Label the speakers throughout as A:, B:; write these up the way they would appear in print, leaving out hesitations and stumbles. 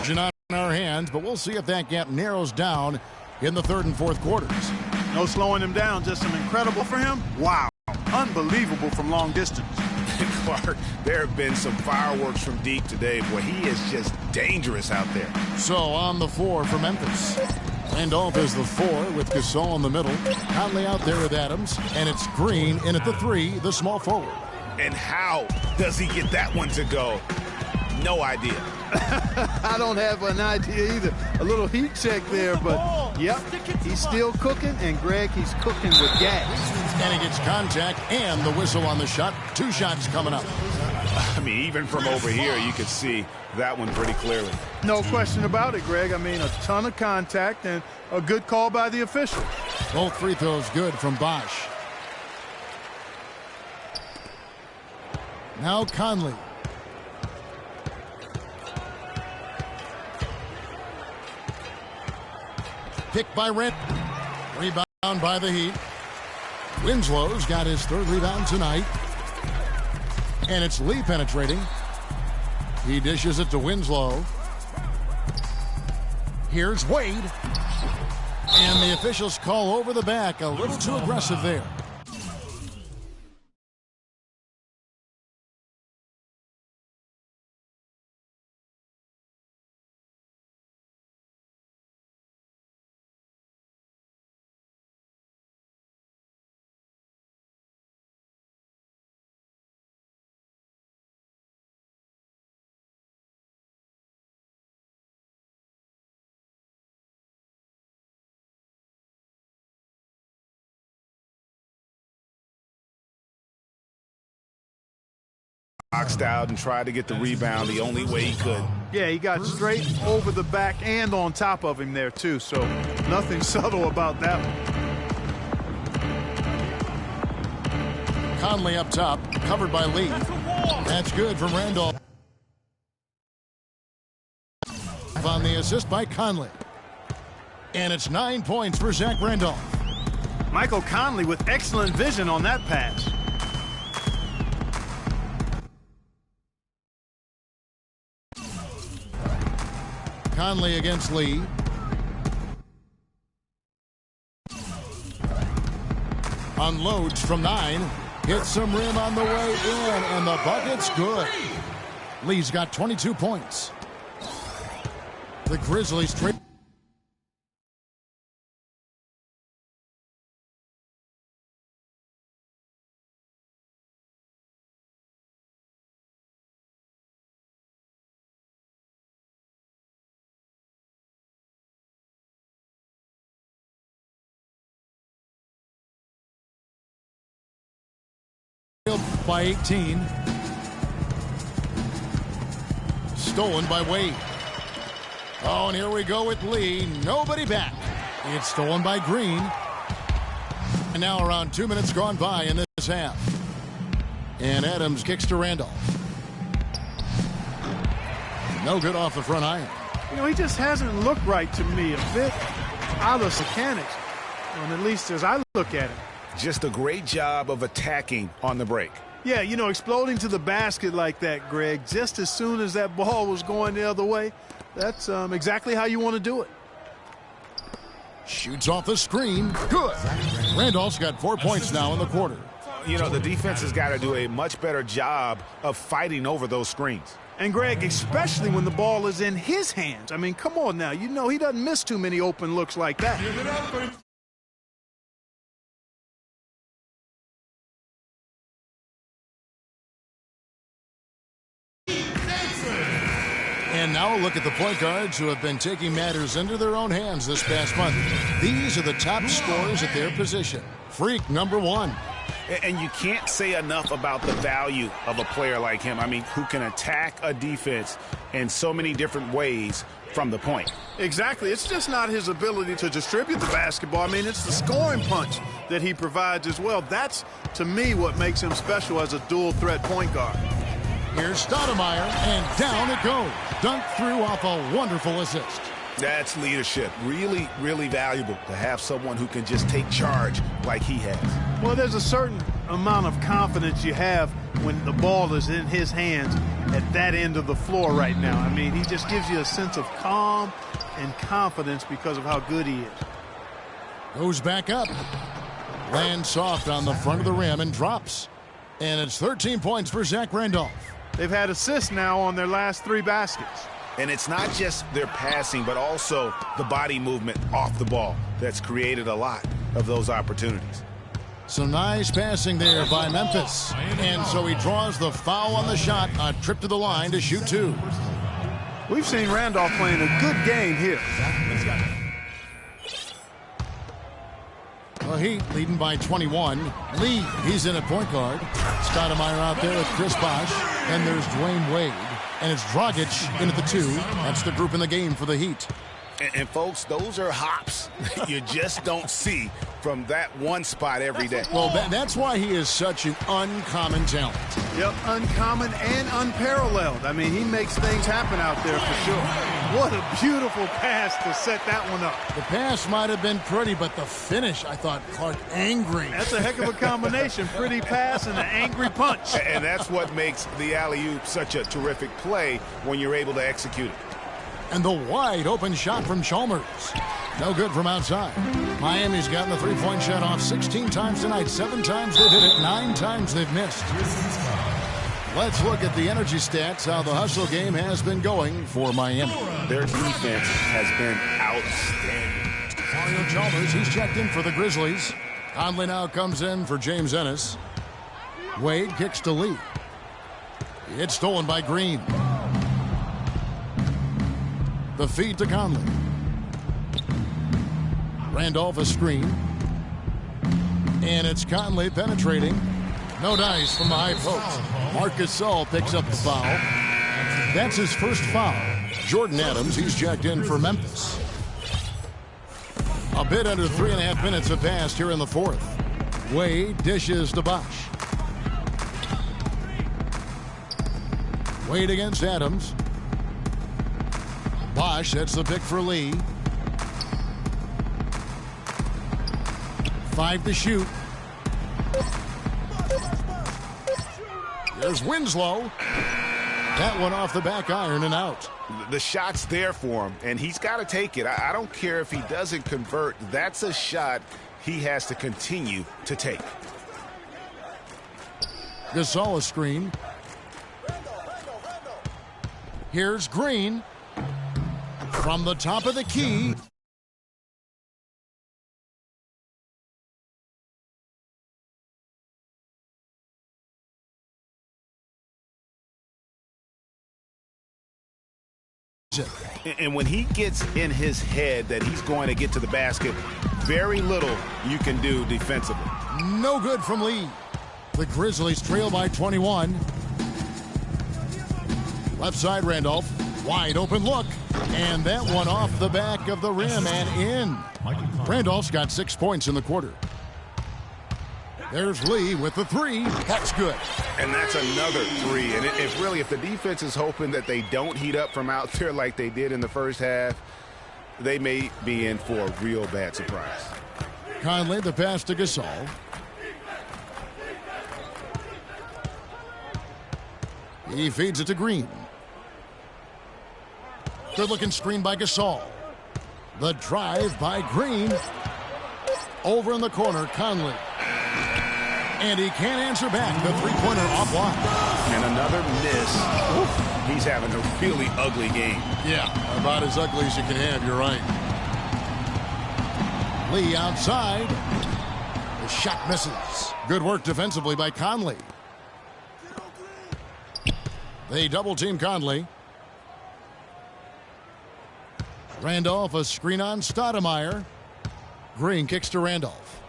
A: On our hands, but we'll see if that gap narrows down in the third and fourth quarters.
B: No slowing him down, just some incredible for him. Wow, unbelievable from long distance.
C: Clark, there have been some fireworks from deep today. Boy, he is just dangerous out there.
A: So on the 4 for Memphis. Randolph is the 4 with Gasol in the middle. Conley out there with Adams, and it's Green in at the 3, the small forward.
C: And how does he get that one to go? No idea.
B: I don't have an idea either. A little heat check there, but yep, he's still cooking, and Greg, he's cooking with gas.
A: And he gets contact and the whistle on the shot. 2 shots coming up.
C: I mean, even from over here, you could see that one pretty clearly.
B: No question about it, Greg. I mean, a ton of contact and a good call by the official.
A: Both free throws good from Bosch. Now Conley. Picked by Rent. Rebound by the Heat. Winslow's got his 3rd rebound tonight. And it's Lee penetrating. He dishes it to Winslow. Here's Wade. And the officials call over the back. A little too aggressive there.
C: Boxed out and tried to get the rebound the only way he could.
B: Yeah, he got straight over the back and on top of him there, too. So nothing subtle about that one.
A: Conley up top, covered by Lee. That's good from Randolph. On the assist by Conley. And it's 9 points for Zach Randolph.
B: Michael Conley with excellent vision on that pass.
A: Conley against Lee. Unloads from 9. Hits some rim on the way in, and the bucket's good. Lee's got 22 points. The Grizzlies trade. By 18. Stolen by Wade. Oh, and here we go with Lee. Nobody back. It's stolen by Green. And now around 2 minutes gone by in this half. And Adams kicks to Randolph. No good off the front iron.
B: You know, he just hasn't looked right to me. A bit out of mechanics, and at least as I look at it.
C: Just a great job of attacking on the break.
B: Yeah, you know, exploding to the basket like that, Greg, just as soon as that ball was going the other way, that's exactly how you want to do it.
A: Shoots off the screen. Good. Randolph's got 4 points now in the quarter.
C: You know, the defense has got to do a much better job of fighting over those screens.
B: And, Greg, especially when the ball is in his hands. I mean, come on now. You know he doesn't miss too many open looks like that.
A: And now look at the point guards who have been taking matters into their own hands this past month. These are the top scorers at their position. Freak number 1.
C: And you can't say enough about the value of a player like him. I mean, who can attack a defense in so many different ways from the point.
B: Exactly. It's just not his ability to distribute the basketball. I mean, it's the scoring punch that he provides as well. That's, to me, what makes him special as a dual-threat point guard.
A: Here's Stoudemire, and down it goes. Dunked through off a wonderful assist.
C: That's leadership. Really, really valuable to have someone who can just take charge like he has.
B: Well, there's a certain amount of confidence you have when the ball is in his hands at that end of the floor right now. I mean, he just gives you a sense of calm and confidence because of how good he is.
A: Goes back up. Lands soft on the front of the rim and drops. And it's 13 points for Zach Randolph.
B: They've had assists now on their last 3 baskets.
C: And it's not just their passing, but also the body movement off the ball that's created a lot of those opportunities.
A: So nice passing there by Memphis. And so he draws the foul on the shot, a trip to the line to shoot 2.
B: We've seen Randolph playing a good game here.
A: The Heat leading by 21. Lee, he's in at point guard. Stoudemire out there with Chris Bosh. And there's Dwayne Wade. And it's Dragic in at the 2. That's the group in the game for the Heat.
C: And folks, those are hops you just don't see from that one spot every day.
A: Well, that's why he is such an uncommon talent.
B: Yep, uncommon and unparalleled. I mean, he makes things happen out there for sure. What a beautiful pass to set that one up.
A: The pass might have been pretty, but the finish, I thought, Clark, angry.
B: That's a heck of a combination. Pretty pass and an angry punch.
C: And that's what makes the alley-oop such a terrific play when you're able to execute it.
A: And the wide open shot from Chalmers. No good from outside. Miami's gotten the three-point shot off 16 times tonight. 7 times they've hit it, 9 times they've missed. Let's look at the energy stats, how the hustle game has been going for Miami.
C: Their defense has been outstanding.
A: Mario Chalmers, he's checked in for the Grizzlies. Conley now comes in for James Ennis. Wade kicks to Lee. It's stolen by Green. The feed to Conley. Randolph a screen. And it's Conley penetrating. No dice from the high post. Marcus Saul picks up the foul. That's his first foul. Jordan Adams, he's checked in for Memphis. A bit under 3.5 minutes have passed here in the fourth. Wade dishes to Bosh. Wade against Adams. Bosh, that's the pick for Lee. 5 to shoot. There's Winslow. That one off the back iron and out.
C: The shot's there for him, and he's got to take it. I don't care if he doesn't convert. That's a shot he has to continue to take.
A: Gasol a screen. Here's Green. From the top of the key.
C: And when he gets in his head that he's going to get to the basket, very little you can do defensively.
A: No good from Lee. The Grizzlies trail by 21. Left side Randolph. Wide open look. And that one off the back of the rim and in. Randolph's got 6 points in the quarter. There's Lee with the 3. That's good.
C: And that's another 3. And if the defense is hoping that they don't heat up from out there like they did in the first half, they may be in for a real bad surprise.
A: Conley, the pass to Gasol. He feeds it to Green. Good-looking screen by Gasol. The drive by Green. Over in the corner, Conley. And he can't answer back. The three-pointer offline.
C: And another miss. Oof. He's having a really ugly game.
A: Yeah, about as ugly as you can have, you're right. Lee outside. The shot misses. Good work defensively by Conley. They double-team Conley. Randolph, a screen on Stoudemire. Green kicks to Randolph.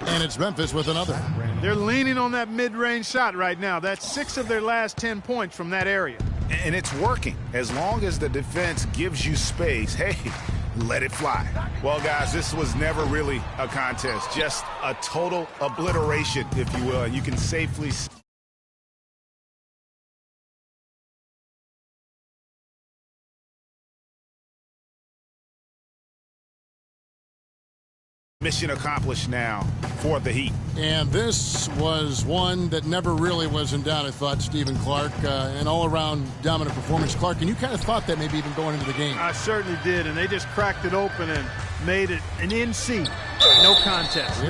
A: And it's Memphis with another.
B: They're leaning on that mid-range shot right now. That's 6 of their last 10 points from that area.
C: And it's working. As long as the defense gives you space, hey, let it fly. Well, guys, this was never really a contest. Just a total obliteration, if you will. And you can safely Mission accomplished now for the Heat.
A: And this was one that never really was in doubt, I thought, Stephen Clark. An all-around dominant performance. Clark, and you kind of thought that maybe even going into the game.
B: I certainly did, and they just cracked it open and made it an NC. No contest.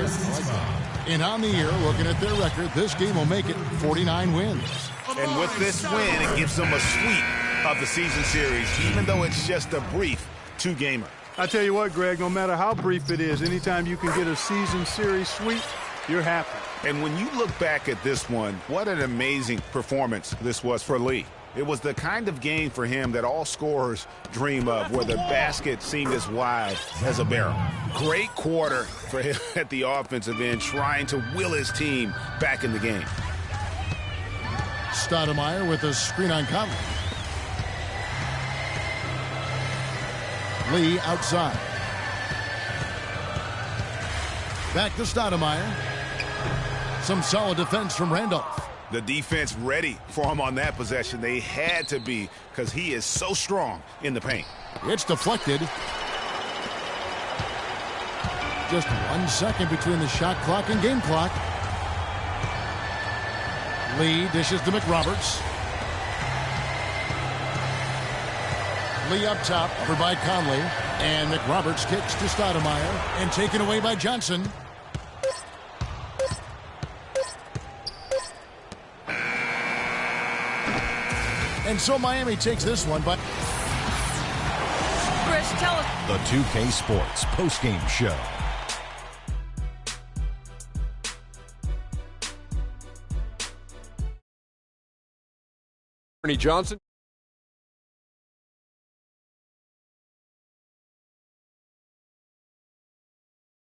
A: And on the year, looking at their record, this game will make it 49 wins.
C: And with this win, it gives them a sweep of the season series, even though it's just a brief two-gamer.
B: I tell you what, Greg, no matter how brief it is, anytime you can get a season series sweep, you're happy.
C: And when you look back at this one, what an amazing performance this was for Lee. It was the kind of game for him that all scorers dream of, where the basket seemed as wide as a barrel. Great quarter for him at the offensive end, trying to will his team back in the game.
A: Stoudemire with a screen on Conley. Lee outside. Back to Stoudemire. Some solid defense from Randolph.
C: The defense ready for him on that possession. They had to be, because he is so strong in the paint.
A: It's deflected. Just 1 second between the shot clock and game clock. Lee dishes to McRoberts. Lee up top, over by Conley. And McRoberts kicks to Stoudemire. And taken away by Johnson. And so Miami takes this one, but...
D: Chris, tell us.
E: The 2K Sports postgame show.
F: Ernie Johnson.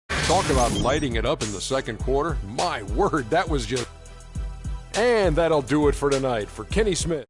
F: Talk about lighting it up in the second quarter. My word, that was just... And that'll do it for tonight. For Kenny Smith.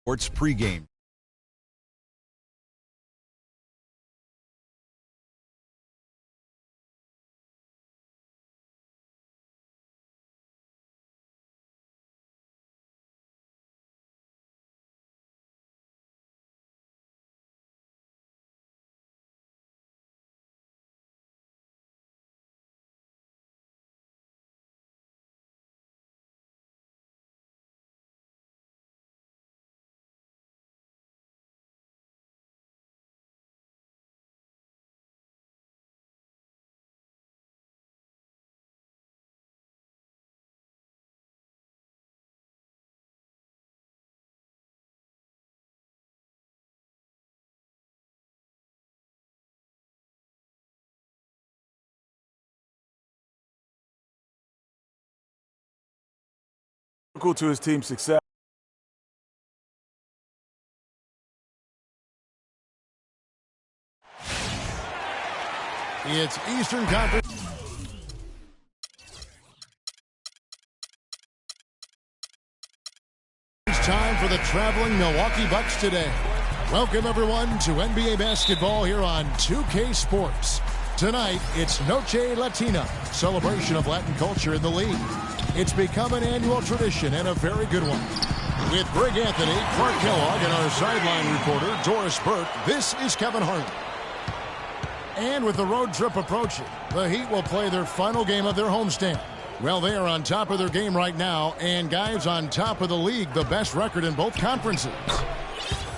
E: Sports pregame.
D: critical to his team's success.
A: It's Eastern Conference. It's time for the traveling Milwaukee Bucks today. Welcome, everyone, to NBA basketball here on 2K Sports. Tonight, it's Noche Latina, celebration of Latin culture in the league. It's become an annual tradition and a very good one. With Greg Anthony, Clark Kellogg, and our sideline reporter, Doris Burke, this is Kevin Harlan. And with the road trip approaching, the Heat will play their final game of their homestand. Well, they are on top of their game right now, and guys on top of the league, the best record in both conferences.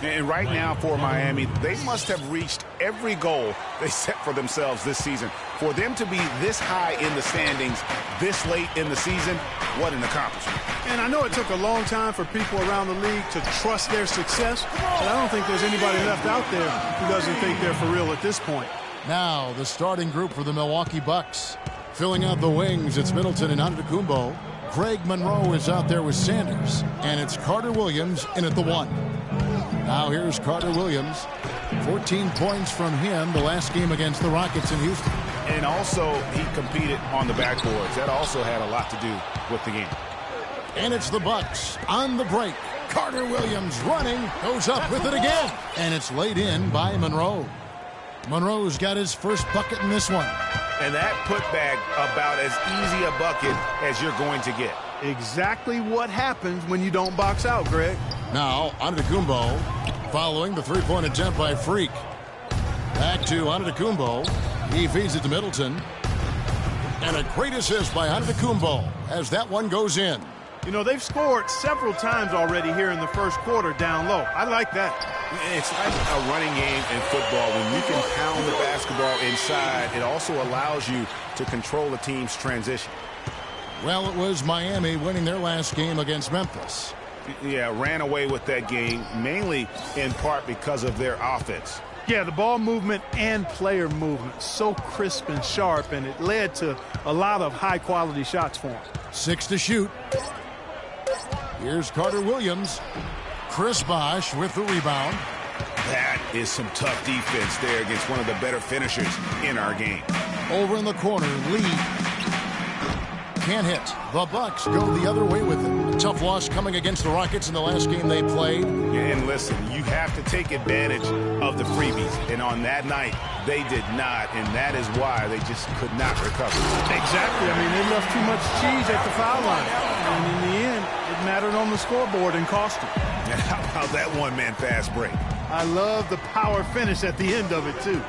C: And right now for Miami, they must have reached every goal they set for themselves this season. For them to be this high in the standings this late in the season, what an accomplishment.
B: And I know it took a long time for people around the league to trust their success, but I don't think there's anybody left out there who doesn't think they're for real at this point.
A: Now, the starting group for the Milwaukee Bucks. Filling out the wings, it's Middleton and Antetokounmpo. Craig Monroe is out there with Sanders. And it's Carter Williams in at the 1. Now here's Carter Williams. 14 points from him the last game against the Rockets in Houston.
C: And also, he competed on the backboards. That also had a lot to do with the game.
A: And it's the Bucks on the break. Carter Williams running, goes up with it again. And it's laid in by Monroe. Monroe's got his first bucket in this one.
C: And that putback about as easy a bucket as you're going to get.
B: Exactly what happens when you don't box out, Greg.
A: Now, Antetokounmpo following the three-point attempt by Freak. Back to Antetokounmpo. He feeds it to Middleton. And a great assist by Antetokounmpo as that one goes in.
B: You know, they've scored several times already here in the first quarter down low. I like that.
C: It's like a running game in football. When you can pound the basketball inside, it also allows you to control the team's transition.
A: Well, it was Miami winning their last game against Memphis.
C: Yeah, ran away with that game, mainly in part because of their offense.
B: Yeah, the ball movement and player movement, so crisp and sharp, and it led to a lot of high-quality shots for him.
A: 6 to shoot. Here's Carter Williams. Chris Bosh with the rebound.
C: That is some tough defense there against one of the better finishers in our game.
A: Over in the corner, Lee. Can't hit. The Bucks go the other way with it. A tough loss coming against the Rockets in the last game they played.
C: Yeah, and listen, you have to take advantage of the freebies. And on that night, they did not, and that is why they just could not recover.
B: Exactly. I mean, they left too much cheese at the foul line. And in the end, it mattered on the scoreboard and cost them.
C: And how about that one-man fast break?
B: I love the power finish at the end of it, too.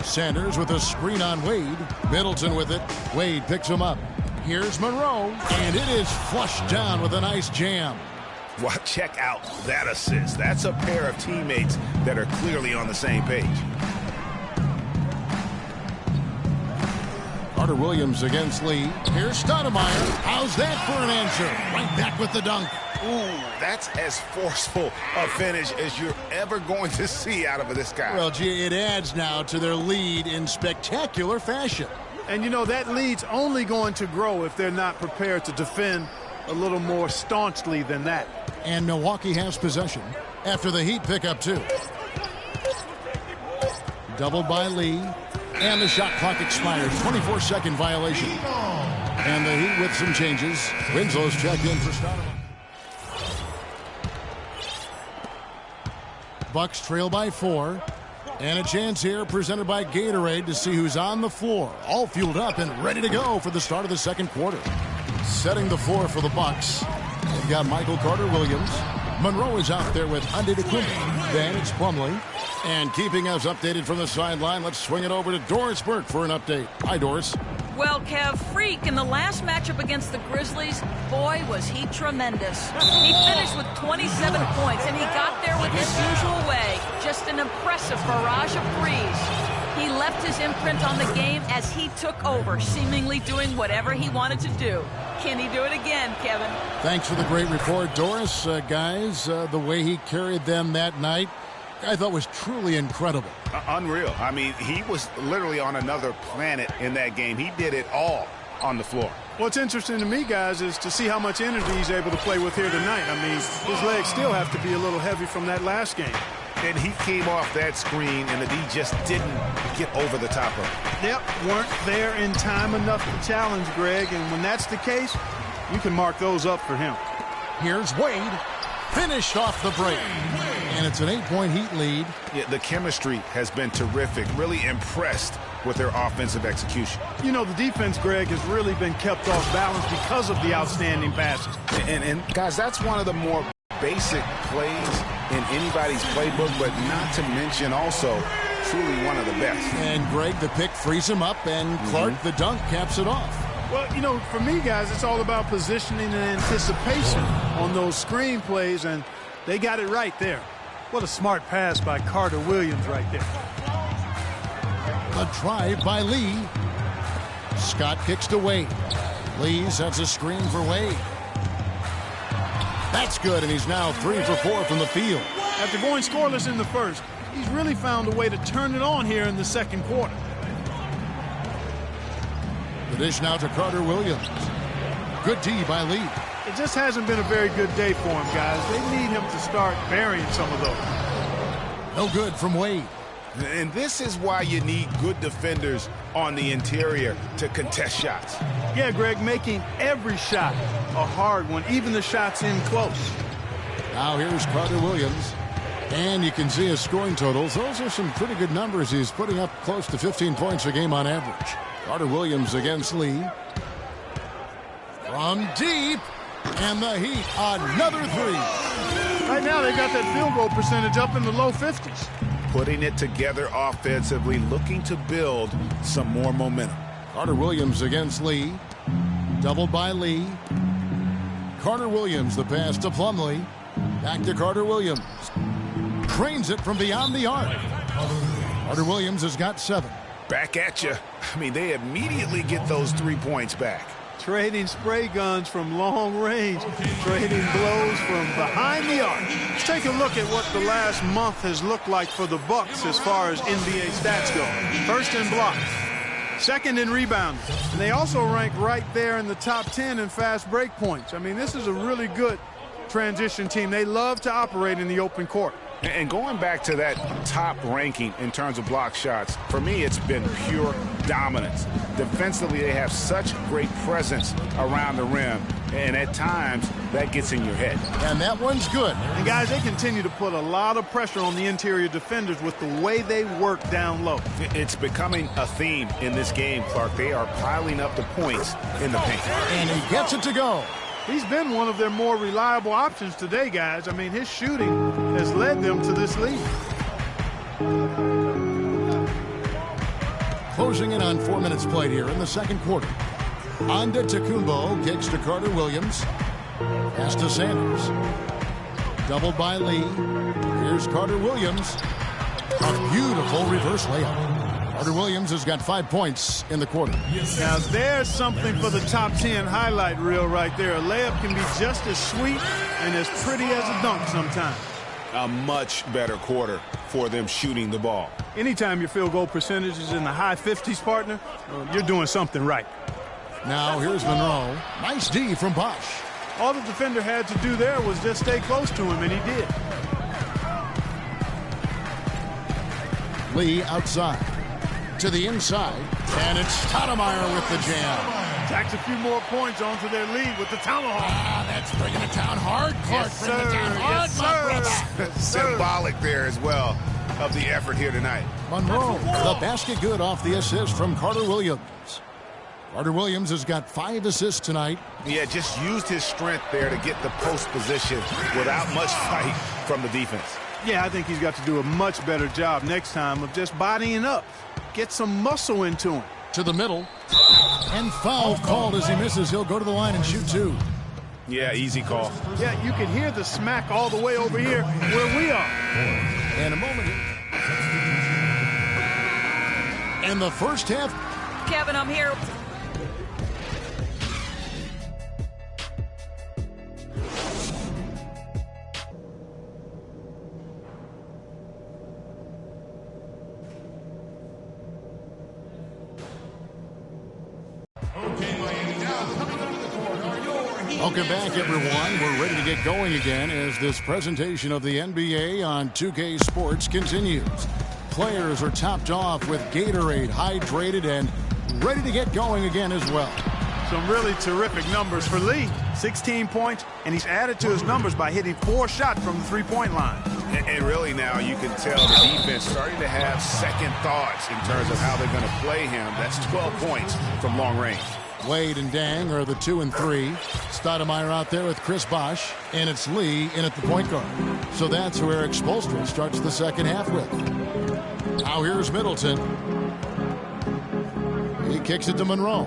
A: Sanders with a screen on Wade. Middleton with it. Wade picks him up. Here's Monroe, and it is flushed down with a nice jam.
C: Well, check out that assist. That's a pair of teammates that are clearly on the same page.
A: Carter Williams against Lee. Here's Stoudemire. How's that for an answer? Right back with the dunk.
C: Ooh, that's as forceful a finish as you're ever going to see out of this guy.
A: Well, gee, it adds now to their lead in spectacular fashion.
B: And, you know, that lead's only going to grow if they're not prepared to defend a little more staunchly than that.
A: And Milwaukee has possession after the Heat pick up 2. Doubled by Lee. And the shot clock expires. 24-second violation. And the Heat with some changes. Winslow's checked in for Stoudemire. Bucks trail by 4. And a chance here presented by Gatorade to see who's on the floor. All fueled up and ready to go for the start of the second quarter. Setting the floor for the Bucks. They've got Michael Carter Williams. Monroe is out there with Antetokounmpo. Then it's Plumlee. And keeping us updated from the sideline, let's swing it over to Doris Burke for an update. Hi, Doris.
G: Well, Kev, Freak in the last matchup against the Grizzlies, boy, was he tremendous. He finished with 27 points, and he got there with his usual way. Just an impressive barrage of threes. He left his imprint on the game as he took over, seemingly doing whatever he wanted to do. Can he do it again, Kevin?
A: Thanks for the great report, Doris. Guys, the way he carried them that night, I thought was truly incredible.
C: Unreal. I mean, he was literally on another planet in that game. He did it all on the floor.
B: What's interesting to me, guys, is to see how much energy he's able to play with here tonight. I mean, his legs still have to be a little heavy from that last game.
C: And he came off that screen, and the D just didn't get over the top of it.
B: Yep, weren't there in time enough to challenge Greg, and when that's the case, you can mark those up for him.
A: Here's Wade. Finished off the break. And it's an 8-point Heat lead.
C: Yeah, the chemistry has been terrific. Really impressed with their offensive execution.
B: You know, the defense, Greg, has really been kept off balance because of the outstanding passes.
C: And guys, that's one of the more basic plays in anybody's playbook, but not to mention also truly one of the best.
A: And Greg, the pick frees him up, and Clark, the dunk, caps it off.
B: Well, you know, for me, guys, it's all about positioning and anticipation on those screen plays, and they got it right there. What a smart pass by Carter Williams right there.
A: A drive by Lee. Scott kicks to Wade. Lee sets a screen for Wade. That's good, and he's now 3 for 4 from the field.
B: After going scoreless in the first, he's really found a way to turn it on here in the second quarter.
A: The dish now to Carter Williams. Good D by Lee.
B: It just hasn't been a very good day for him, guys. They need him to start burying some of those.
A: No good from Wade.
C: And this is why you need good defenders on the interior to contest shots.
B: Yeah, Greg, making every shot a hard one, even the shots in close.
A: Now here's Carter Williams. And you can see his scoring totals. Those are some pretty good numbers. He's putting up close to 15 points a game on average. Carter Williams against Lee. From deep. And the Heat, another three.
B: Right now, they've got that field goal percentage up in the low 50s.
C: Putting it together offensively, looking to build some more momentum.
A: Carter Williams against Lee. Doubled by Lee. Carter Williams, the pass to Plumlee. Back to Carter Williams. Cranes it from beyond the arc. Carter Williams has got 7.
C: Back at you. I mean, they immediately get those 3 points back.
B: Trading spray guns from long range, trading blows from behind the arc. Let's take a look at what the last month has looked like for the Bucks as far as NBA stats go. First in blocks, second in rebounds, and they also rank right there in the top 10 in fast break points. I mean, this is a really good transition team. They love to operate in the open court.
C: And going back to that top ranking in terms of block shots, for me, it's been pure dominance. Defensively, they have such great presence around the rim, and at times, that gets in your head.
A: And that one's good.
B: And, guys, they continue to put a lot of pressure on the interior defenders with the way they work down low.
C: It's becoming a theme in this game, Clark. They are piling up the points in the paint.
A: And he gets it to go.
B: He's been one of their more reliable options today, guys. I mean, his shooting has led them to this lead.
A: Closing in on 4 minutes played here in the second quarter. Antetokounmpo kicks to Carter Williams. Pass to Sanders. Doubled by Lee. Here's Carter Williams. A beautiful reverse layup. Carter Williams has got 5 points in the quarter.
B: Now, there's something for the top 10 highlight reel right there. A layup can be just as sweet and as pretty as a dunk sometimes.
C: A much better quarter for them shooting the ball.
B: Anytime your field goal percentage is in the high 50s, partner, you're doing something right.
A: Now here's Monroe. Nice D from Bosch.
B: All the defender had to do there was just stay close to him, and he did.
A: Lee outside. To the inside. And it's Stoudemire with the jam.
B: Tacks a few more points onto their lead with the tomahawk.
A: Ah, that's bringing it down hard. Clark,
B: Yes,
A: bring it down hard,
B: yes,
A: my brother.
B: Yes,
C: Symbolic there as well of the effort here tonight.
A: Monroe, the basket good off the assist from Carter Williams. Carter Williams has got 5 assists tonight.
C: Yeah, just used his strength there to get the post position without much fight from the defense.
B: Yeah, I think he's got to do a much better job next time of just bodying up. Get some muscle into him.
A: To the middle. And foul called as he misses. He'll go to the line and shoot 2.
C: Yeah, easy call.
B: Yeah, you can hear the smack all the way over here where we are.
A: And a moment. In the first half.
G: Kevin, I'm here.
D: Okay, Miami, now coming
A: Welcome back, everyone. We're ready to get going again as this presentation of the NBA on 2K Sports continues. Players are topped off with Gatorade, hydrated, and ready to get going again as well.
B: Some really terrific numbers for Lee. 16 points, and he's added to his numbers by hitting 4 shots from the three-point line.
C: And really now you can tell the defense starting to have second thoughts in terms of how they're going to play him. That's 12 points from long range.
A: Wade and Dang are the 2 and 3. Stoudemire out there with Chris Bosh, and it's Lee in at the point guard. So that's who Eric Spoelstra starts the second half with. Now here's Middleton. He kicks it to Monroe.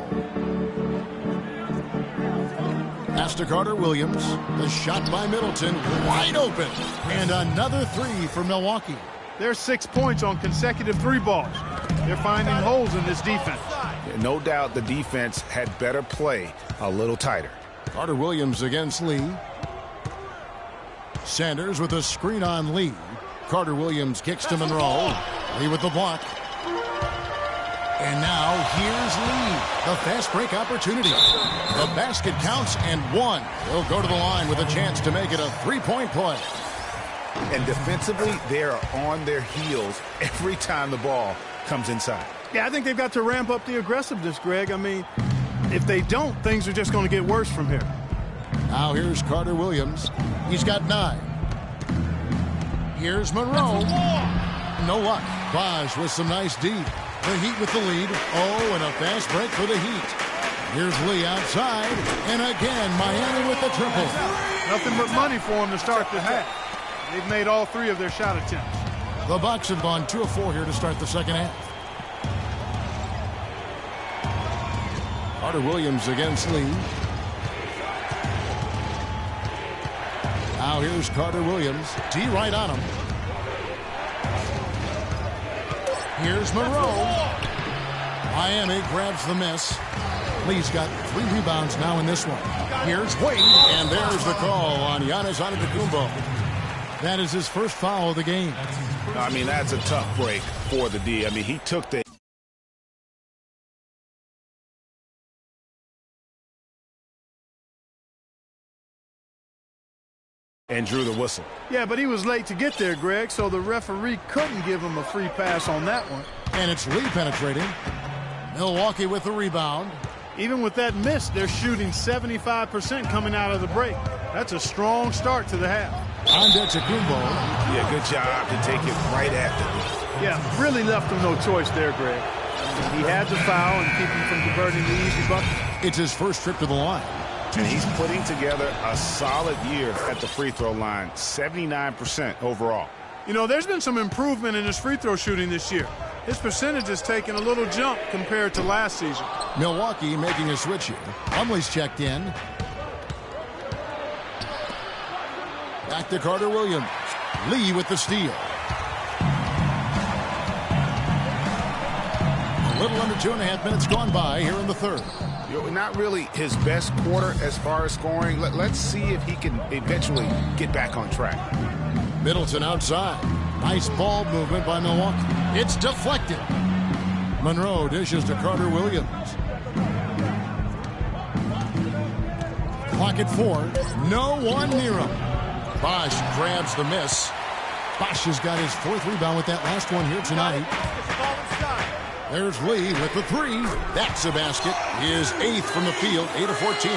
A: Pass to Carter Williams. The shot by Middleton, wide open. And another 3 for Milwaukee.
B: There's 6 points on consecutive 3 balls. They're finding holes in this defense.
C: No doubt the defense had better play a little tighter.
A: Carter Williams against Lee. Sanders with a screen on Lee. Carter Williams kicks to Monroe. Lee with the block. And now here's Lee. The fast break opportunity. The basket counts and 1. He'll go to the line with a chance to make it a 3-point play.
C: And defensively, they are on their heels every time the ball comes inside.
B: Yeah, I think they've got to ramp up the aggressiveness, Greg. I mean, if they don't, things are just going to get worse from here.
A: Now here's Carter Williams. He's got 9. Here's Monroe. No luck. Bosh with some nice D. The Heat with the lead. Oh, and a fast break for the Heat. Here's Lee outside. And again, Miami with the triple.
B: Nothing but money for them to start the half. They've made all 3 of their shot attempts.
A: The Bucks have gone 2 of 4 here to start the second half. Carter Williams against Lee. Now here's Carter Williams. D right on him. Here's Monroe. Miami grabs the miss. Lee's got 3 rebounds now in this one. Here's Wade, and there's the call on Giannis Antetokounmpo. That is his first foul of the game.
C: I mean, that's a tough break for the D. I mean, he took the and drew the whistle.
B: Yeah, but he was late to get there, Greg, so the referee couldn't give him a free pass on that one.
A: And it's Lee penetrating. Milwaukee with the rebound.
B: Even with that miss, they're shooting 75% coming out of the break. That's a strong start to the half.
A: Antetokounmpo.
C: Yeah, good job to take it right after Lee.
B: Yeah, really left him no choice there, Greg. He had to foul and keep him from converting the easy bucket.
A: It's his first trip to the line.
C: And he's putting together a solid year at the free throw line, 79% overall.
B: You know, there's been some improvement in his free throw shooting this year. His percentage has taken a little jump compared to last season.
A: Milwaukee making a switch here. Plumlee's checked in. Back to Carter Williams. Lee with the steal. A little under 2.5 minutes gone by here in the third.
C: Not really his best quarter as far as scoring. Let's see if he can eventually get back on track.
A: Middleton outside. Nice ball movement by Milwaukee. It's deflected. Monroe dishes to Carter Williams. Clock at 4. No one near him. Bosh grabs the miss. Bosh has got his 4th rebound with that last one here tonight. There's Lee with the 3. That's a basket. His 8th from the field, 8 of 14.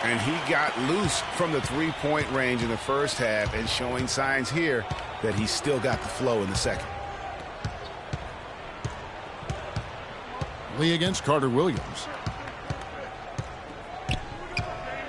C: And he got loose from the three-point range in the first half and showing signs here that he's still got the flow in the second.
A: Lee against Carter Williams.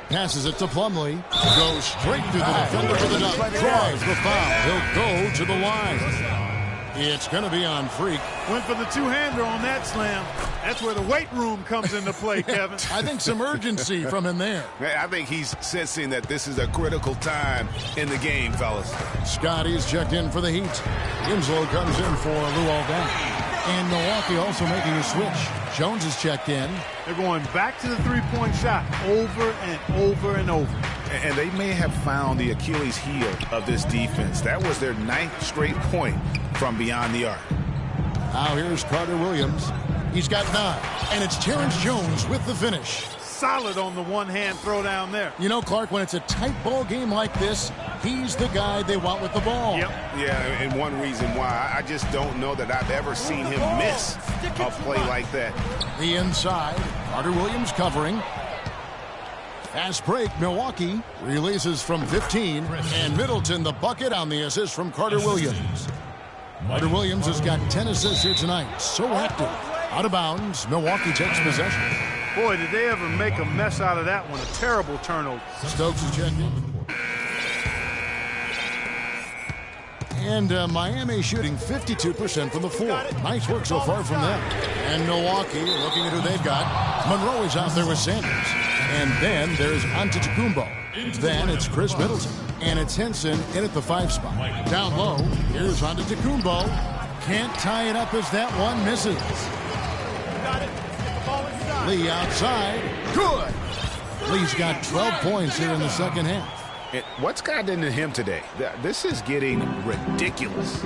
A: Passes it to Plumlee. Goes straight through the defender for the dunk. Draws the foul. He'll go to the line. It's going to be on Freak.
B: Went for the two-hander on that slam. That's where the weight room comes into play, Kevin.
A: I think some urgency from him there.
C: I think he's sensing that this is a critical time in the game, fellas.
A: Scotty's checked in for the Heat. Winslow comes in for Luol Deng. And Milwaukee also making a switch. Jones is checked in.
B: They're going back to the three-point shot over and over and over.
C: And they may have found the Achilles heel of this defense. That was their 9th straight point from beyond the arc.
A: Now here's Carter Williams. He's got 9. And it's Terrence Jones with the finish.
B: solid on the one-hand throw down there.
A: You know, Clark, when it's a tight ball game like this, he's the guy they want with the ball.
B: Yep.
C: Yeah, and one reason why, I just don't know that I've ever seen him miss a play like that.
A: The inside, Carter Williams covering. Fast break, Milwaukee releases from 15, and Middleton the bucket on the assist from Carter Williams. Carter Williams has got 10 assists here tonight. So active. Out of bounds, Milwaukee takes possession.
B: Boy, did they ever make a mess out of that one. A terrible turnover.
A: Stokes is checked in. And Miami shooting 52% from the floor. Nice work so far from them. And Milwaukee, looking at who they've got. Monroe is out there with Sanders. And then there's Antetokounmpo. Then it's Chris Middleton. And it's Henson in at the 5 spot. Down low, here's Antetokounmpo. Can't tie it up as that one misses. Lee outside. Good. Lee's got 12 points here in the second half.
C: What's gotten into him today? This is getting ridiculous.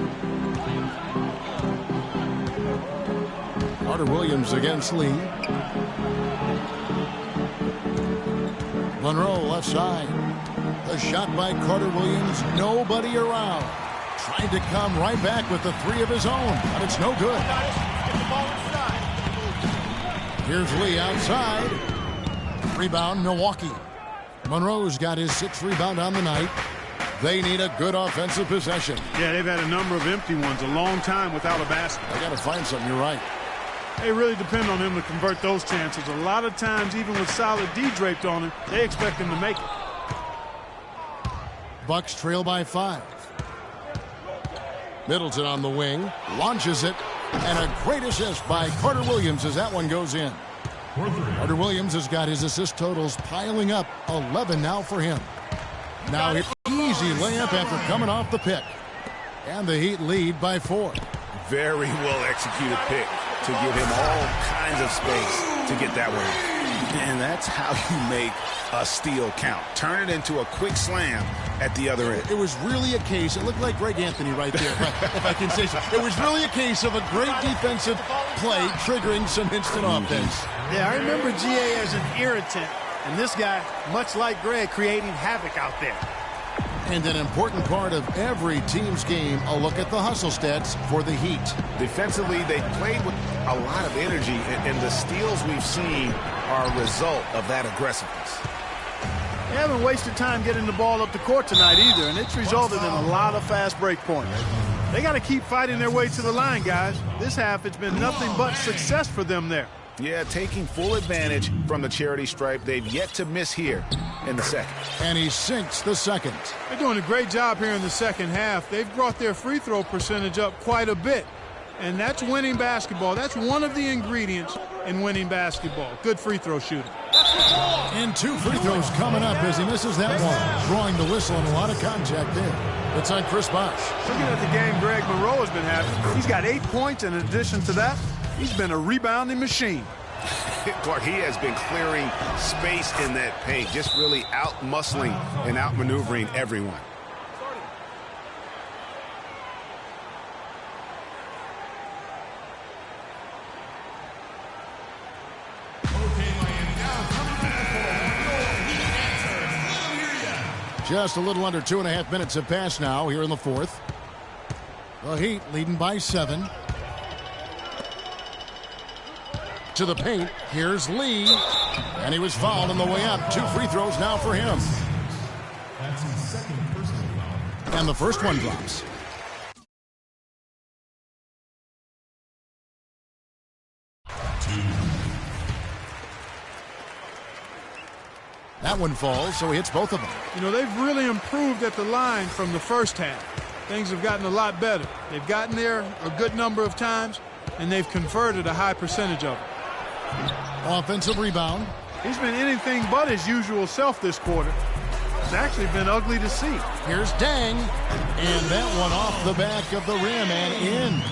A: Carter Williams against Lee. Monroe left side. The shot by Carter Williams. Nobody around. Tried to come right back with the 3 of his own, but it's no good. Here's Lee outside. Rebound, Milwaukee. Monroe's got his 6th rebound on the night. They need a good offensive possession.
B: Yeah, they've had a number of empty ones, a long time without a basket.
A: They got to find something, you're right.
B: They really depend on him to convert those chances. A lot of times, even with solid D draped on him, they expect him to make it.
A: Bucks trail by 5. Middleton on the wing, launches it, and a great assist by Carter Williams as that one goes in. Carter Williams has got his assist totals piling up, 11 now for him. Now an easy layup after coming off the pick. And the Heat lead by 4.
C: Very well executed pick to give him all kinds of space to get that one. And that's how you make a steal count. Turn it into a quick slam at the other end.
A: It was really a case, it looked like Greg Anthony right there, if I can say so. It was really a case of a great defensive play triggering some instant offense.
B: Yeah, I remember GA as an irritant, and this guy, much like Greg, creating havoc out there.
A: And an important part of every team's game, a look at the hustle stats for the Heat.
C: Defensively, they played with a lot of energy, and the steals we've seen are a result of that aggressiveness.
B: They haven't wasted time getting the ball up the court tonight either, and it's resulted in a lot of fast break points. They got to keep fighting their way to the line, guys. This half, it's been nothing but success for them there.
C: Yeah, taking full advantage from the charity stripe. They've yet to miss here in the second.
A: And he sinks the second.
B: They're doing a great job here in the second half. They've brought their free throw percentage up quite a bit. And that's winning basketball. That's one of the ingredients in winning basketball. Good free throw shooting.
A: And 2 free throws coming up as he misses that one. Drawing the whistle and a lot of contact there. It's on Chris Bosh.
B: Looking at the game Greg Monroe has been having, he's got 8 points. In addition to that, he's been a rebounding machine.
C: Clark, he has been clearing space in that paint, just really out-muscling and out-maneuvering everyone.
A: Just a little under 2.5 minutes have passed now here in the 4th. The Heat leading by 7. To the paint, here's Lee. And he was fouled on the way up. 2 free throws now for him. And the first one drops. That one falls, so he hits both of them.
B: You know, they've really improved at the line from the first half. Things have gotten a lot better. They've gotten there a good number of times, and they've converted a high percentage of it.
A: Offensive rebound.
B: He's been anything but his usual self this quarter. It's actually been ugly to see.
A: Here's Dang. And that one off the back of the rim and in.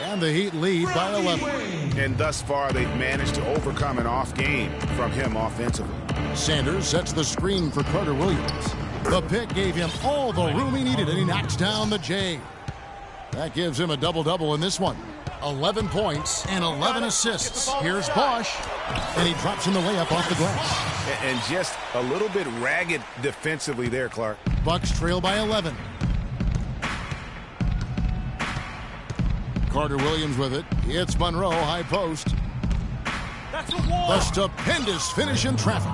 A: And the Heat lead by 11.
C: And thus far, they've managed to overcome an off game from him offensively.
A: Sanders sets the screen for Carter Williams. The pick gave him all the room he needed, and he knocks down the J. That gives him a double-double in this one. 11 points and 11 assists. Here's Bosch, and he drops in the layup off the glass.
C: And just a little bit ragged defensively there, Clark.
A: Bucks trail by 11. Carter Williams with it. It's Monroe, high post. The stupendous finish in traffic.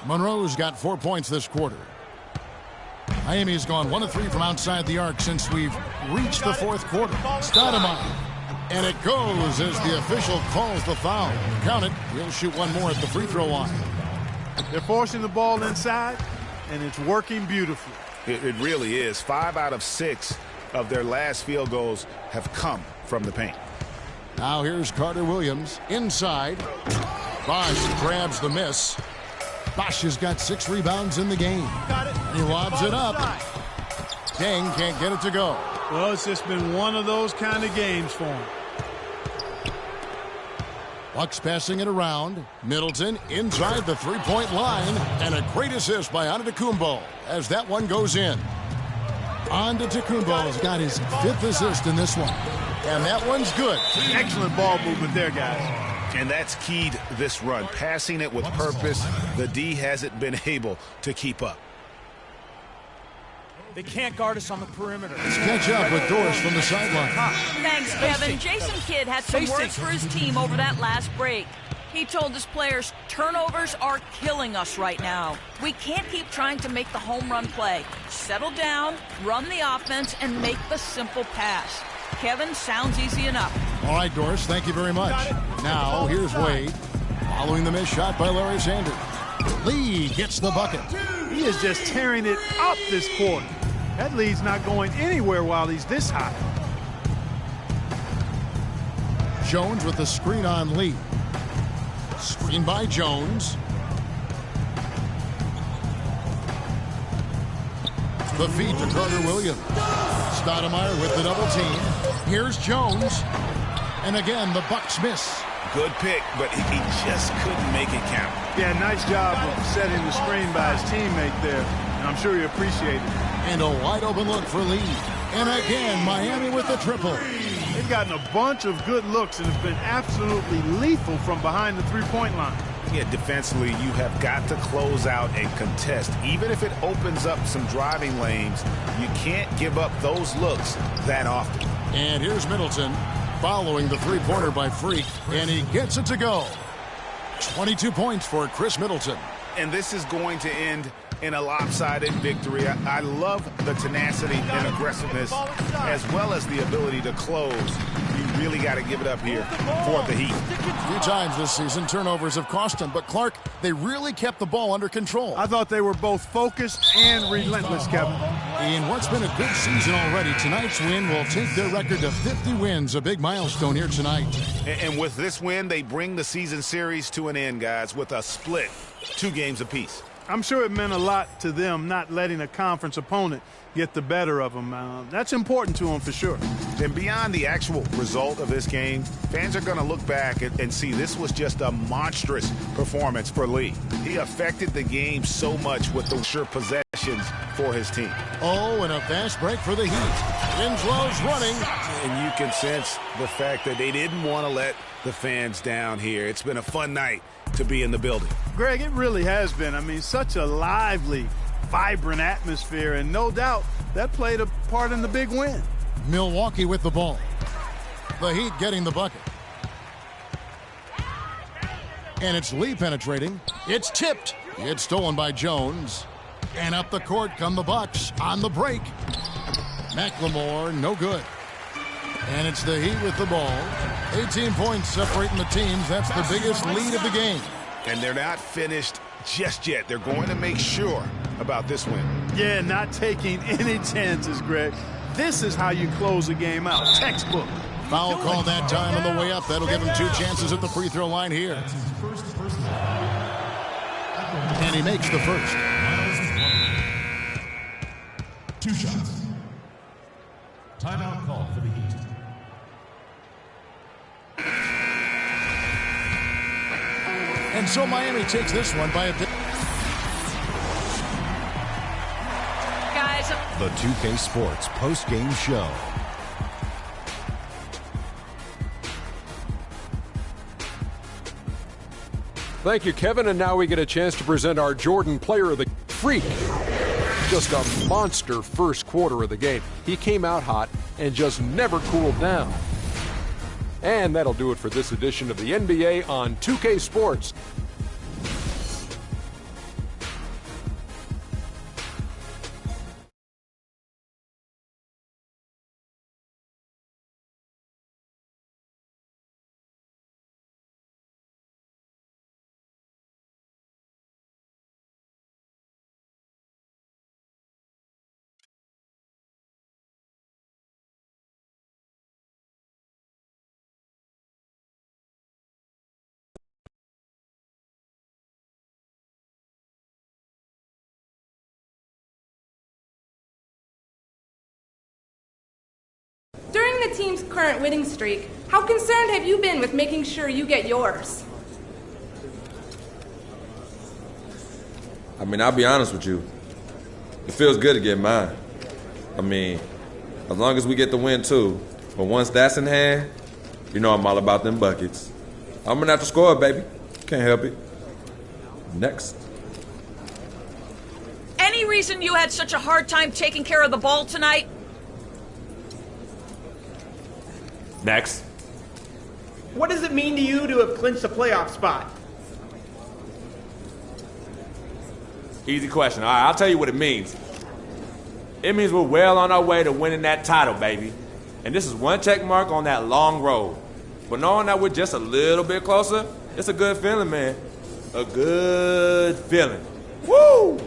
A: Monroe's got 4 points this quarter. Miami's gone 1 of 3 from outside the arc since we've reached the fourth quarter. Stoudemire. And it goes as the official calls the foul. Count it. He'll shoot one more at the free throw line.
B: They're forcing the ball inside, and it's working beautifully.
C: It really is. 5 out of 6 of their last field goals have come from the paint.
A: Now here's Carter Williams inside. Bosch grabs the miss. Bosch has got 6 rebounds in the game. He lobs it up. Deng can't get it to go.
B: Well, it's just been one of those kind of games for him.
A: Bucks passing it around. Middleton inside the three-point line. And a great assist by Antetokounmpo as that one goes in. Antetokounmpo's got his 5th assist in this one. And that one's good.
B: Excellent ball movement there, guys.
C: And that's keyed this run. Passing it with purpose. The D hasn't been able to keep up.
D: They can't guard us on the perimeter.
A: Let's catch up with Doris from the sideline.
G: Thanks, Kevin. Jason Kidd had some words for his team over that last break. He told his players, turnovers are killing us right now. We can't keep trying to make the home run play. Settle down, run the offense, and make the simple pass. Kevin, sounds easy enough.
A: All right, Doris, thank you very much. Now, here's Wade. Following the missed shot by Larry Sanders. Lee gets the bucket.
B: He is just tearing it up this quarter. That lead's not going anywhere while he's this high.
A: Jones with the screen on Lee. Screen by Jones. The feed to Carter Williams. Stoudemire with the double team. Here's Jones. And again, the Bucks miss.
C: Good pick, but he just couldn't make it count.
B: Yeah, nice job of setting the screen by his teammate there. And I'm sure he appreciated it.
A: And a wide open look for Lee. And again, Miami with the triple.
B: They've gotten a bunch of good looks and it's been absolutely lethal from behind the three-point line.
C: Yeah, defensively, you have got to close out and contest. Even if it opens up some driving lanes, you can't give up those looks that often.
A: And here's Middleton following the three-pointer by Freak, and he gets it to go. 22 points for Chris Middleton.
C: And this is going to end in a lopsided victory. I love the tenacity and aggressiveness as well as the ability to close. You really got to give it up here for the Heat.
A: A few times this season, turnovers have cost them, but Clark, they really kept the ball under control.
B: I thought they were both focused and relentless, Kevin.
A: In what's been a good season already, tonight's win will take their record to 50 wins, a big milestone here tonight.
C: And with this win, they bring the season series to an end, guys, with a split, 2 games apiece.
B: I'm sure it meant a lot to them not letting a conference opponent get the better of them. That's important to them for sure.
C: And beyond the actual result of this game, fans are going to look back and see this was just a monstrous performance for Lee. He affected the game so much with the sure possessions for his team.
A: Oh, and a fast break for the Heat. Winslow's running.
C: And you can sense the fact that they didn't want to let the fans down here. It's been a fun night to be in the building.
B: Greg, it really has been. I mean, such a lively, vibrant atmosphere, and no doubt that played a part in the big win.
A: Milwaukee with the ball. The Heat getting the bucket. And it's Lee penetrating. It's tipped. It's stolen by Jones. And up the court come the Bucks on the break. McLemore, no good. And it's the Heat with the ball. 18 points separating the teams. That's the biggest lead of the game.
C: And they're not finished just yet. They're going to make sure about this win.
B: Yeah, not taking any chances, Greg. This is how you close a game out. Textbook.
A: Foul call that time on the way up. That'll give him 2 chances at the free throw line here. And he makes the first.
H: 2 shots. Timeout call for the Heat.
A: And so Miami takes this one by a bit.
G: Guys,
E: The 2K Sports post-game show.
F: Thank you, Kevin. And now we get a chance to present our Jordan Player of the Freak. Just a monster first quarter of the game. He came out hot and just never cooled down. And that'll do it for this edition of the NBA on 2K Sports.
I: During the team's current winning streak, how concerned have you been with making sure you get yours?
J: I mean, I'll be honest with you. It feels good to get mine. I mean, as long as we get the win too. But once that's in hand, you know I'm all about them buckets. I'm gonna have to score, baby. Can't help it. Next.
G: Any reason you had such a hard time taking care of the ball tonight?
K: Next.
L: What does it mean to you to have clinched a playoff spot?
K: Easy question. All right, I'll tell you what it means. It means we're well on our way to winning that title, baby. And this is one check mark on that long road. But knowing that we're just a little bit closer, it's a good feeling, man. A good feeling. Woo!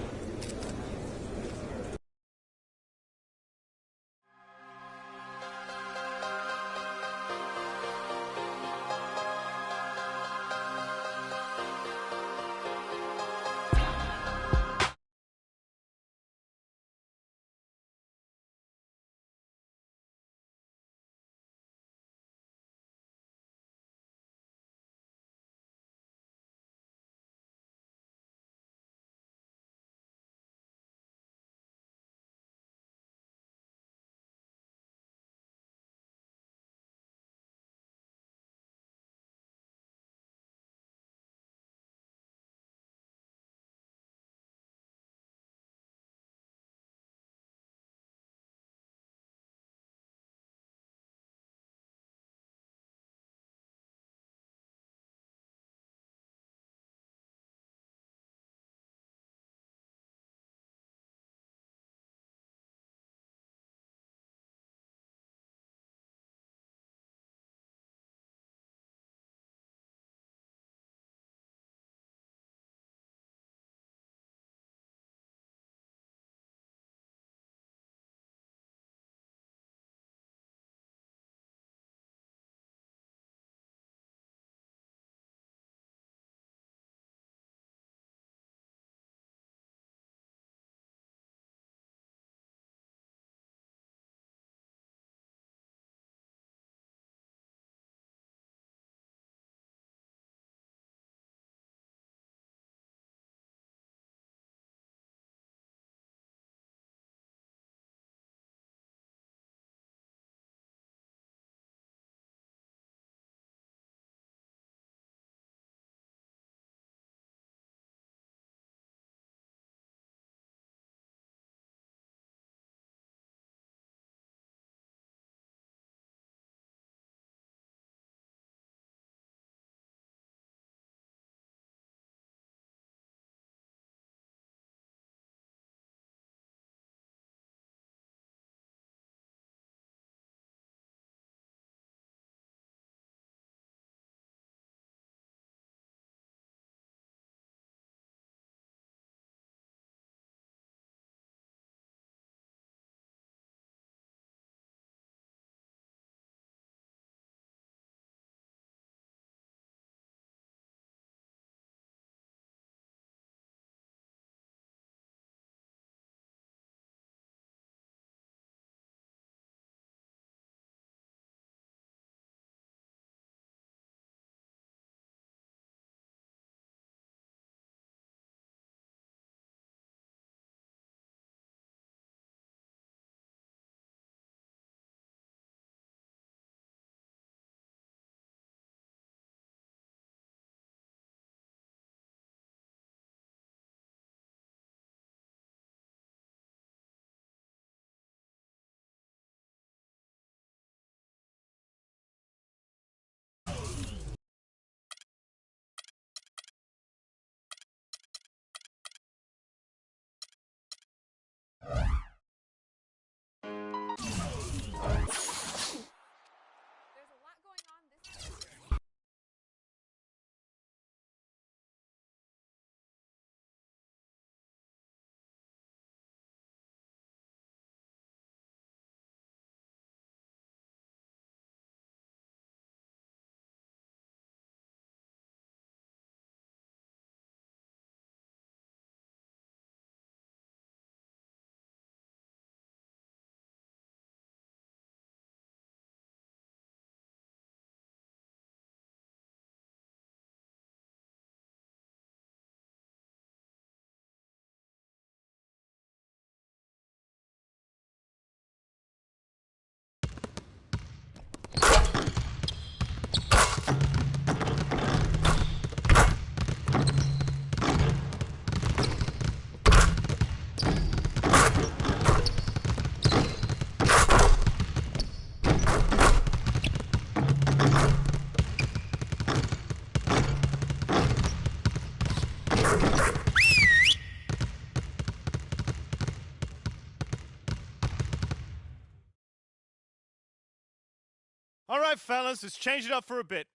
D: right, fellas, let's change it up for a bit.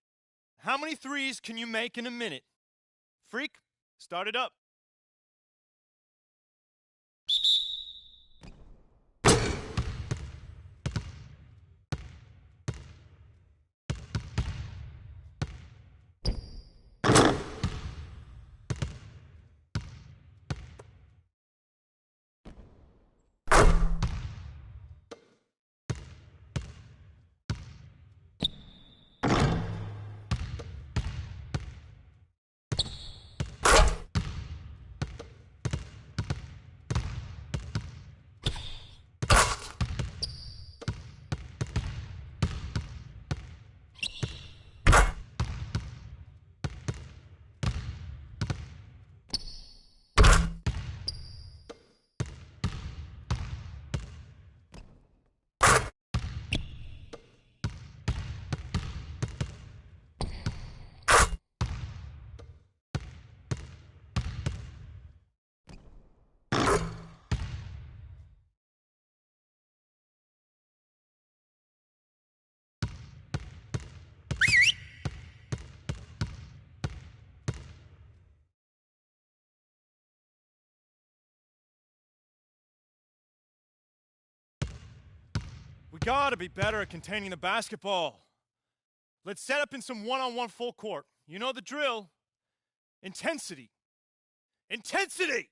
D: How many threes can you make in a minute? Freak, start it up. We gotta be better at containing the basketball. Let's set up in some one-on-one full court. You know the drill. Intensity. Intensity!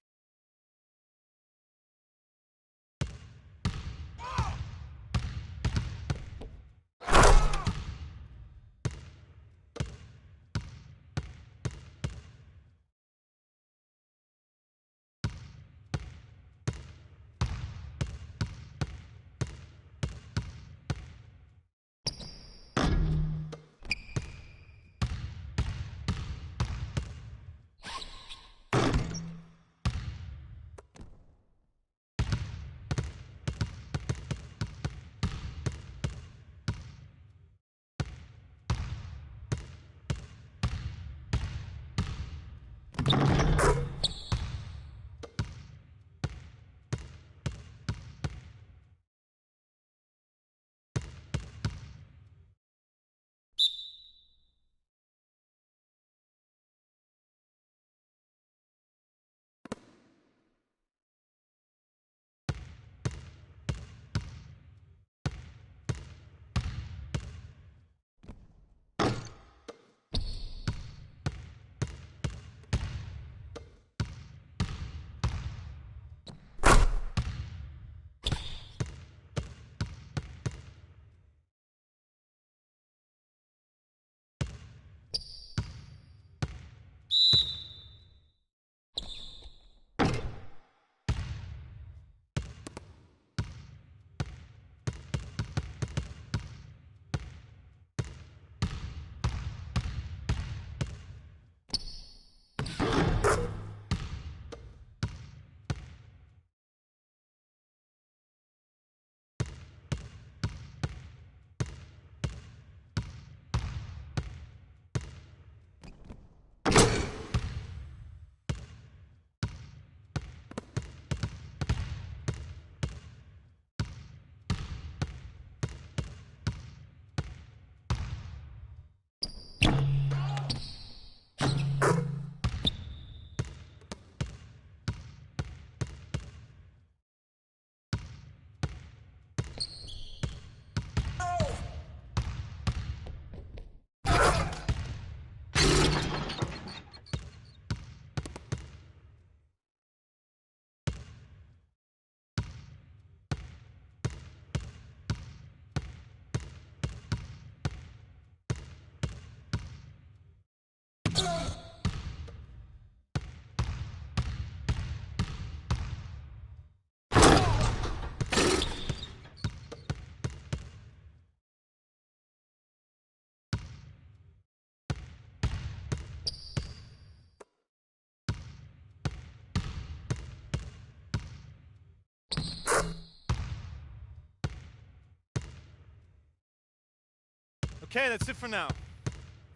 D: Okay, that's it for now.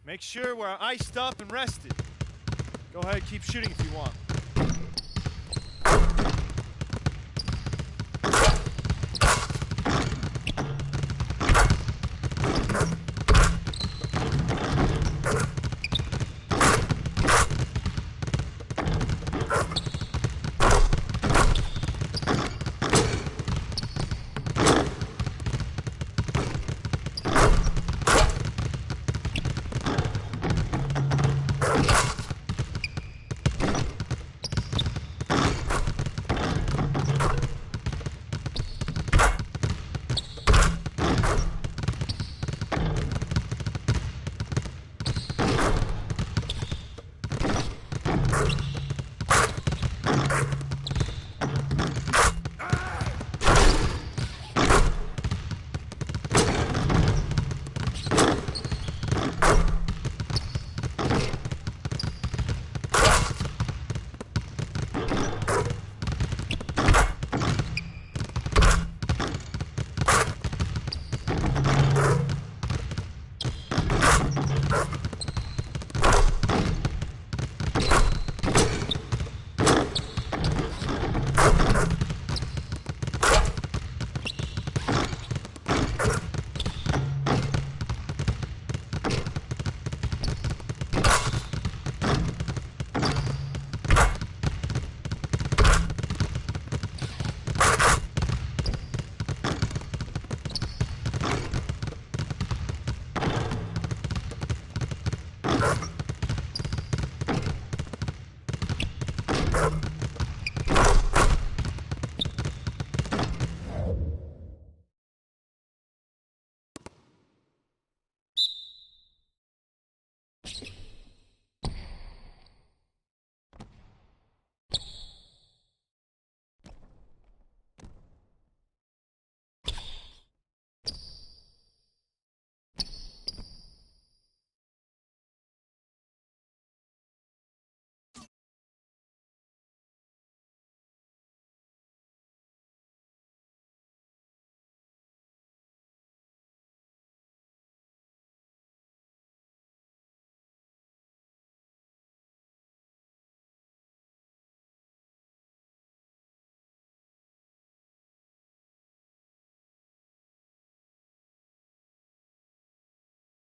D: Make sure we're iced up and rested. Go ahead, keep shooting if you want.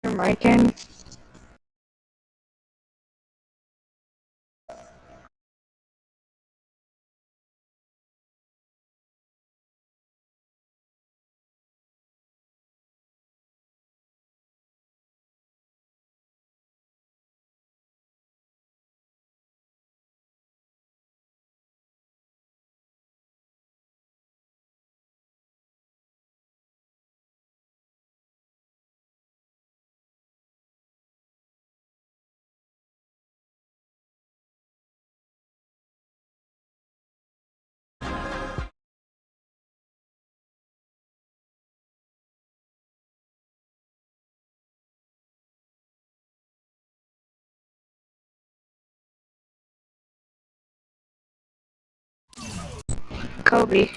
M: American. Kobe.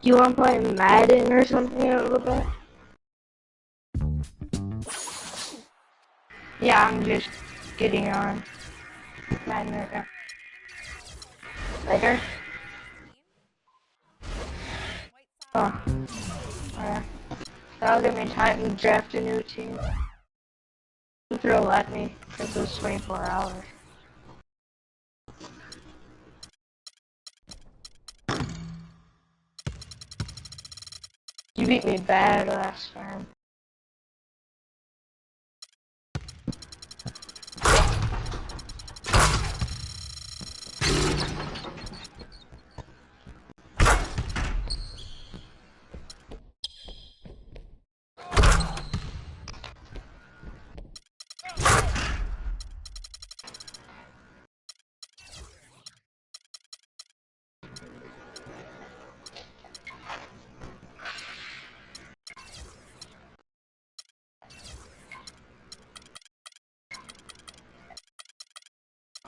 M: You want to play Madden or something a little bit? Yeah, I'm just getting on Madden right now. Later? Oh. Alright. That'll give me time to draft a new team. Throw at me for those 24 hours. You beat me bad last time.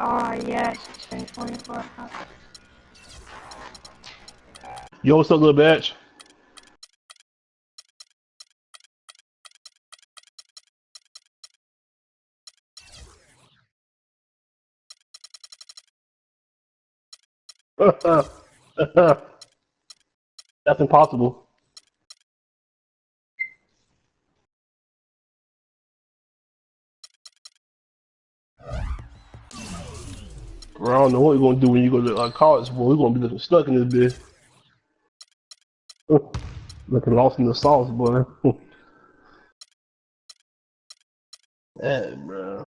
M: Oh yes, it's been 24 hours.
N: Yo, what's up, little bitch? That's impossible. Bro, I don't know what we're gonna do when you go to college, boy. We're gonna be looking stuck in this bitch. Looking lost in the sauce, boy. Yeah, bro.